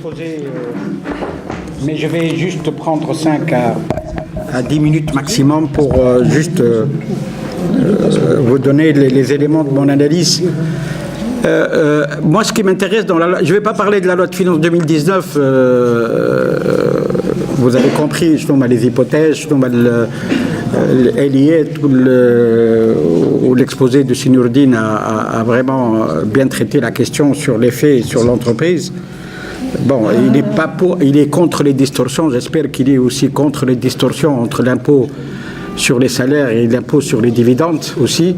exposé, mais je vais juste prendre 5 à 10 minutes maximum pour vous donner les éléments de mon analyse. Moi, ce qui m'intéresse dans la loi, je ne vais pas parler de la loi de finances 2019, vous avez compris, les hypothèses, où l'exposé de Sinourdine a vraiment bien traité la question sur les faits et sur l'entreprise. Bon, il est contre les distorsions, j'espère qu'il est aussi contre les distorsions entre l'impôt sur les salaires et l'impôt sur les dividendes aussi,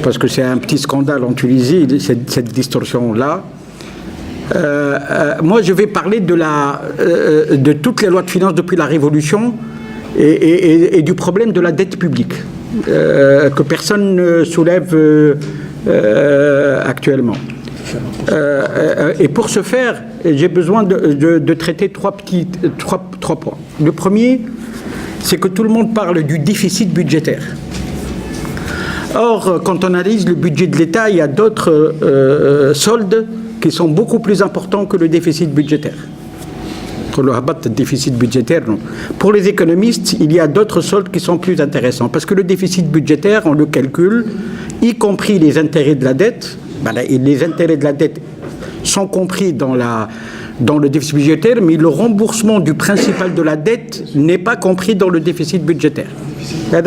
parce que c'est un petit scandale en Tunisie, cette distorsion-là. Moi, je vais parler de toutes les lois de finances depuis la Révolution et du problème de la dette publique, que personne ne soulève actuellement. Et pour ce faire, j'ai besoin de traiter trois points. Le premier, c'est que tout le monde parle du déficit budgétaire. Or, quand on analyse le budget de l'État, il y a d'autres soldes qui sont beaucoup plus importants que le déficit budgétaire. Pour le déficit budgétaire, non. Pour les économistes, il y a d'autres soldes qui sont plus intéressants. Parce que le déficit budgétaire, on le calcule, y compris les intérêts de la dette. Les intérêts de la dette sont compris dans le déficit budgétaire, mais le remboursement du principal de la dette n'est pas compris dans le déficit budgétaire. La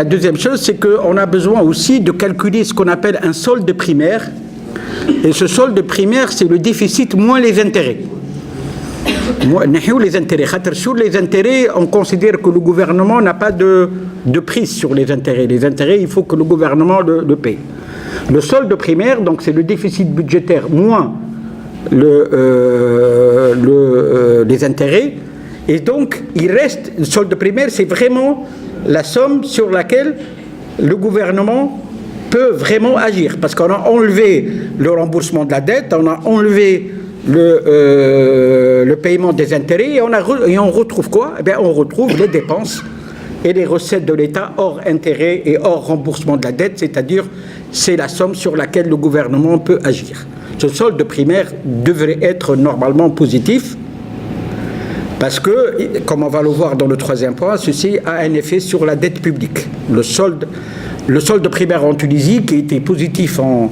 deuxième chose, c'est qu'on a besoin aussi de calculer ce qu'on appelle un solde primaire. Et ce solde primaire, c'est le déficit moins les intérêts. Sur les intérêts, on considère que le gouvernement n'a pas de prise sur les intérêts. Les intérêts, il faut que le gouvernement le paye. Le solde primaire, donc c'est le déficit budgétaire moins les intérêts. Et donc, il reste, le solde primaire, c'est vraiment la somme sur laquelle le gouvernement peut vraiment agir. Parce qu'on a enlevé le remboursement de la dette, on a enlevé le paiement des intérêts, et on retrouve quoi ? Eh bien, on retrouve les dépenses et les recettes de l'État hors intérêt et hors remboursement de la dette, c'est-à-dire c'est la somme sur laquelle le gouvernement peut agir. Ce solde primaire devrait être normalement positif, parce que, comme on va le voir dans le troisième point, ceci a un effet sur la dette publique. Le solde primaire en Tunisie, qui était positif en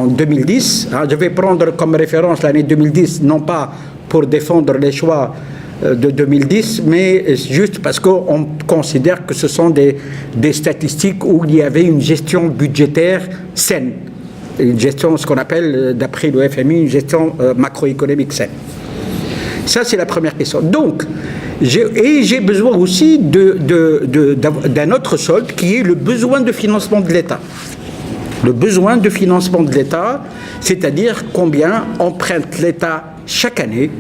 2010, je vais prendre comme référence l'année 2010, non pas pour défendre les choix de 2010, mais juste parce qu'on considère que ce sont des statistiques où il y avait une gestion budgétaire saine, une gestion, ce qu'on appelle, d'après le FMI, une gestion macroéconomique saine. Ça, c'est la première question. Donc, j'ai besoin aussi d'un autre solde qui est le besoin de financement de l'État. Le besoin de financement de l'État, c'est-à-dire combien emprunte l'État chaque année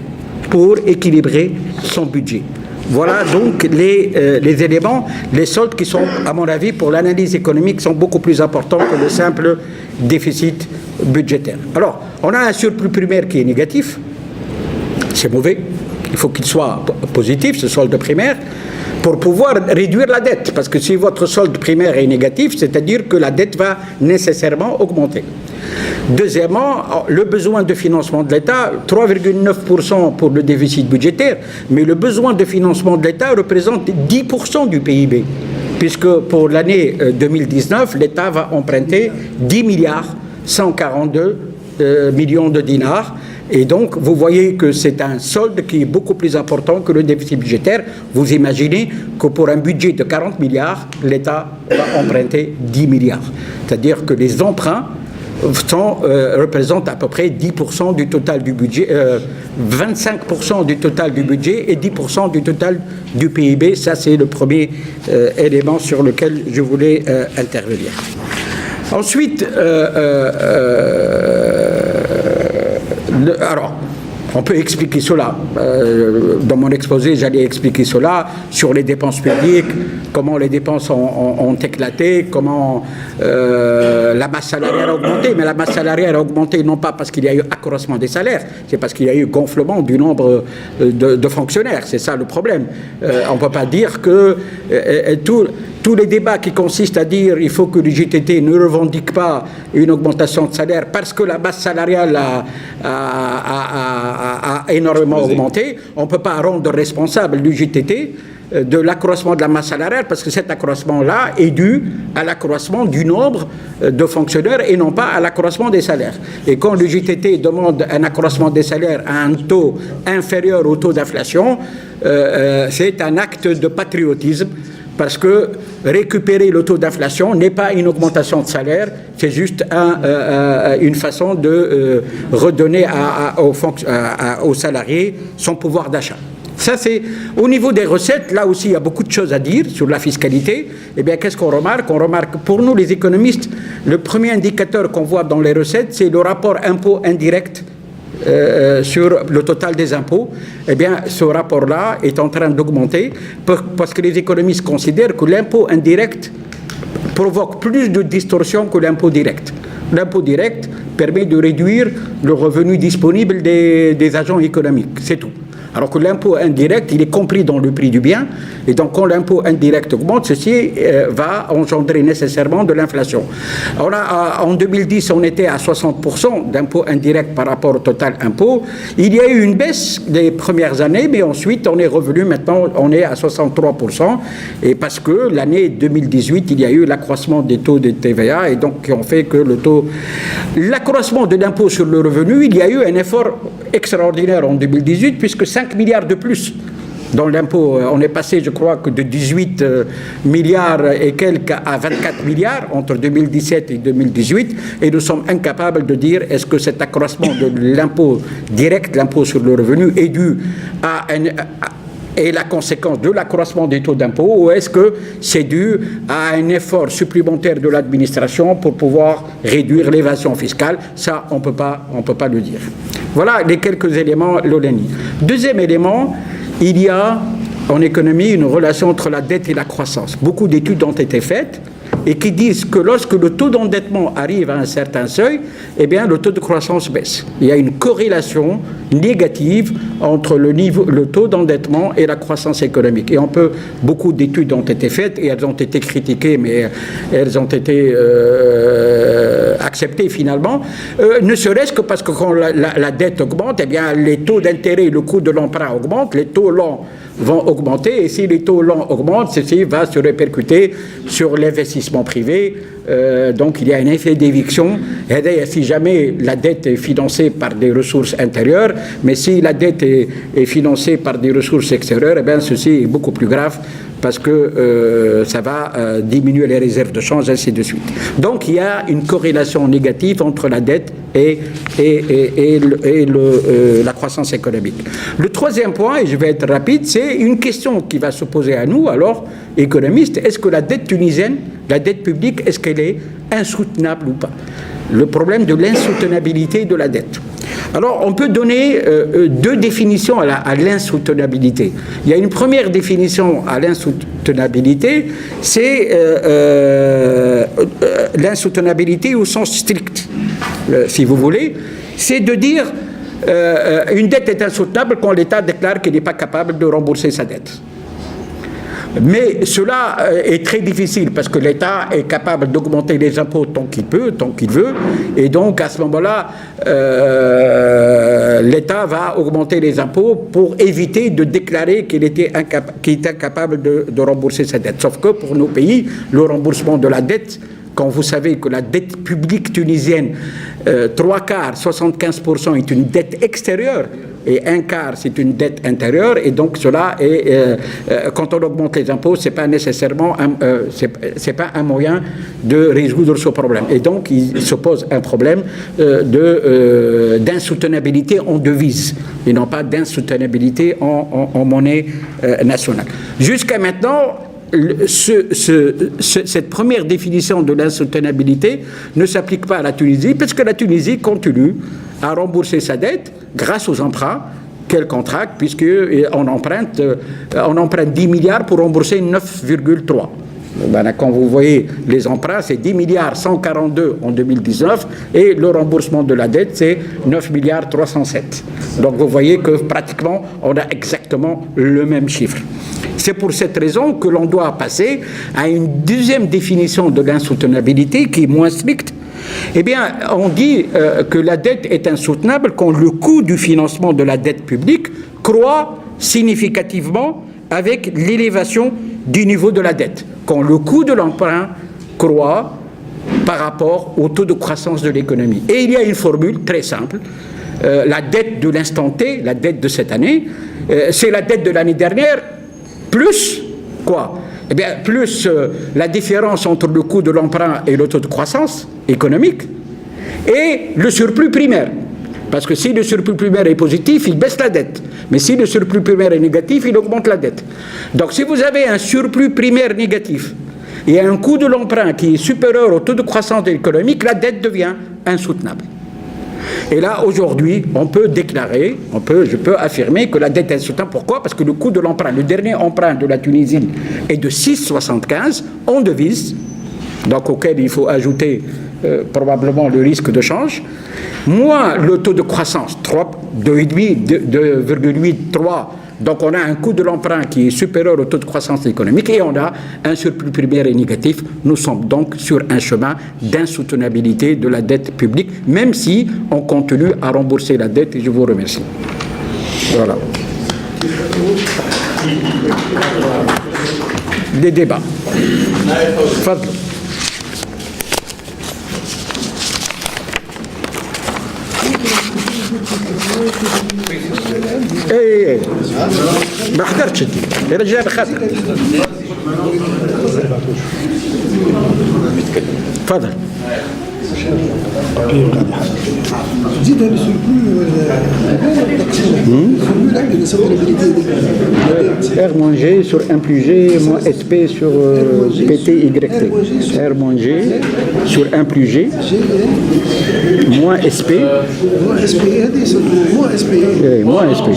pour équilibrer son budget. Voilà donc les éléments, les soldes qui sont, à mon avis, pour l'analyse économique, sont beaucoup plus importants que le simple déficit budgétaire. Alors, on a un surplus primaire qui est négatif. C'est mauvais. Il faut qu'il soit positif, ce solde primaire, pour pouvoir réduire la dette. Parce que si votre solde primaire est négatif, c'est-à-dire que la dette va nécessairement augmenter. Deuxièmement, le besoin de financement de l'État, 3,9% pour le déficit budgétaire, mais le besoin de financement de l'État représente 10% du PIB. Puisque pour l'année 2019, l'État va emprunter 10 milliards 142 millions de dinars. Et donc, vous voyez que c'est un solde qui est beaucoup plus important que le déficit budgétaire. Vous imaginez que pour un budget de 40 milliards, l'État va emprunter 10 milliards. C'est-à-dire que les emprunts représentent à peu près 10% du total du budget, 25% du total du budget et 10% du total du PIB. Ça, c'est le premier élément sur lequel je voulais intervenir. Ensuite, alors, on peut expliquer cela. Dans mon exposé, j'allais expliquer cela sur les dépenses publiques, comment les dépenses ont éclaté, comment la masse salariale a augmenté. Mais la masse salariale a augmenté non pas parce qu'il y a eu accroissement des salaires, c'est parce qu'il y a eu gonflement du nombre de fonctionnaires. C'est ça le problème. On ne peut pas dire que tous les débats qui consistent à dire il faut que le JTT ne revendique pas une augmentation de salaire parce que la base salariale a énormément augmenté, on ne peut pas rendre responsable du JTT de l'accroissement de la masse salariale parce que cet accroissement-là est dû à l'accroissement du nombre de fonctionnaires et non pas à l'accroissement des salaires. Et quand le JTT demande un accroissement des salaires à un taux inférieur au taux d'inflation, c'est un acte de patriotisme parce que récupérer le taux d'inflation n'est pas une augmentation de salaire, c'est juste une façon de redonner aux salariés son pouvoir d'achat. Ça, c'est au niveau des recettes. Là aussi, il y a beaucoup de choses à dire sur la fiscalité. Eh bien, qu'est-ce qu'on remarque? On remarque, pour nous, les économistes, le premier indicateur qu'on voit dans les recettes, c'est le rapport impôt indirect sur le total des impôts. Eh bien, ce rapport-là est en train d'augmenter parce que les économistes considèrent que l'impôt indirect provoque plus de distorsions que l'impôt direct. L'impôt direct permet de réduire le revenu disponible des agents économiques, c'est tout. Alors que l'impôt indirect, il est compris dans le prix du bien, et donc quand l'impôt indirect augmente, ceci va engendrer nécessairement de l'inflation. En 2010, on était à 60% d'impôt indirect par rapport au total impôt. Il y a eu une baisse des premières années, mais ensuite on est revenu, maintenant on est à 63%, et parce que l'année 2018, il y a eu l'accroissement des taux de TVA, et donc qui ont fait que l'accroissement de l'impôt sur le revenu, il y a eu un effort extraordinaire en 2018, puisque 5 milliards de plus dans l'impôt. On est passé, je crois, que de 18 milliards et quelques à 24 milliards entre 2017 et 2018, et nous sommes incapables de dire est-ce que cet accroissement de l'impôt direct, l'impôt sur le revenu, est dû est la conséquence de l'accroissement des taux d'impôt, ou est-ce que c'est dû à un effort supplémentaire de l'administration pour pouvoir réduire l'évasion fiscale? Ça, on peut pas le dire. Voilà les quelques éléments Lolani. Deuxième élément, il y a en économie une relation entre la dette et la croissance. Beaucoup d'études ont été faites et qui disent que lorsque le taux d'endettement arrive à un certain seuil, eh bien, le taux de croissance baisse. Il y a une corrélation négative entre le taux d'endettement et la croissance économique. Et beaucoup d'études ont été faites et elles ont été critiquées, mais elles ont été acceptées finalement, ne serait-ce que parce que quand la dette augmente, eh bien, les taux d'intérêt et le coût de l'emprunt augmentent, les taux lents vont augmenter, et si les taux lents augmentent, ceci va se répercuter sur l'investissement privé. Donc il y a un effet d'éviction. Si jamais la dette est financée par des ressources intérieures, mais si la dette est financée par des ressources extérieures, eh bien, ceci est beaucoup plus grave parce que ça va diminuer les réserves de change, ainsi de suite. Donc il y a une corrélation négative entre la dette et la croissance économique. Le troisième point, et je vais être rapide, c'est une question qui va se poser à nous, alors, économistes. Est-ce que la dette tunisienne, la dette publique, est-ce qu'elle est insoutenable ou pas? Le problème de l'insoutenabilité de la dette. Alors, on peut donner deux définitions à l'insoutenabilité. Il y a une première définition à l'insoutenabilité, c'est l'insoutenabilité au sens strict, si vous voulez. C'est de dire une dette est insoutenable quand l'État déclare qu'il n'est pas capable de rembourser sa dette. Mais cela est très difficile parce que l'État est capable d'augmenter les impôts tant qu'il peut, tant qu'il veut, et donc à ce moment-là, l'État va augmenter les impôts pour éviter de déclarer qu'il était incapable de rembourser sa dette. Sauf que pour nos pays, le remboursement de la dette, quand vous savez que la dette publique tunisienne, 3/4, 75% est une dette extérieure, et 1/4 c'est une dette intérieure, et donc cela est, quand on augmente les impôts, c'est pas nécessairement c'est pas un moyen de résoudre ce problème. Et donc il se pose un problème d'insoutenabilité en devise et non pas d'insoutenabilité en monnaie nationale. Jusqu'à maintenant, cette première définition de l'insoutenabilité ne s'applique pas à la Tunisie, parce que la Tunisie continue à rembourser sa dette grâce aux emprunts qu'elle contracte, puisqu'on emprunte 10 milliards pour rembourser 9,3. Quand vous voyez les emprunts, c'est 10 milliards 142 en 2019 et le remboursement de la dette, c'est 9 milliards 307. Donc vous voyez que pratiquement, on a exactement le même chiffre. C'est pour cette raison que l'on doit passer à une deuxième définition de l'insoutenabilité qui est moins stricte. Eh bien, on dit que la dette est insoutenable quand le coût du financement de la dette publique croît significativement avec l'élévation du niveau de la dette. Quand le coût de l'emprunt croît par rapport au taux de croissance de l'économie. Et il y a une formule très simple. La dette de l'instant T, la dette de cette année, c'est la dette de l'année dernière, plus quoi? Eh bien, plus la différence entre le coût de l'emprunt et le taux de croissance économique et le surplus primaire. Parce que si le surplus primaire est positif, il baisse la dette. Mais si le surplus primaire est négatif, il augmente la dette. Donc si vous avez un surplus primaire négatif et un coût de l'emprunt qui est supérieur au taux de croissance économique, la dette devient insoutenable. Et là, aujourd'hui, on peut déclarer, je peux affirmer que la dette est insoutenable. Pourquoi? Parce que le coût de l'emprunt, le dernier emprunt de la Tunisie est de 6,75 en devise, donc auquel il faut ajouter probablement le risque de change, moins le taux de croissance, 2,8, 3. Donc on a un coût de l'emprunt qui est supérieur au taux de croissance économique et on a un surplus primaire et négatif. Nous sommes donc sur un chemin d'insoutenabilité de la dette publique, même si on continue à rembourser la dette, et je vous remercie. Voilà. Des débats. Fadl. ايه ما حضرتش انت يا رجال خاطر تفضل زيد R moins G sur 1 plus G moins SP sur PT YT. R moins G sur 1 plus G moins SP. moins SP. Moins SP.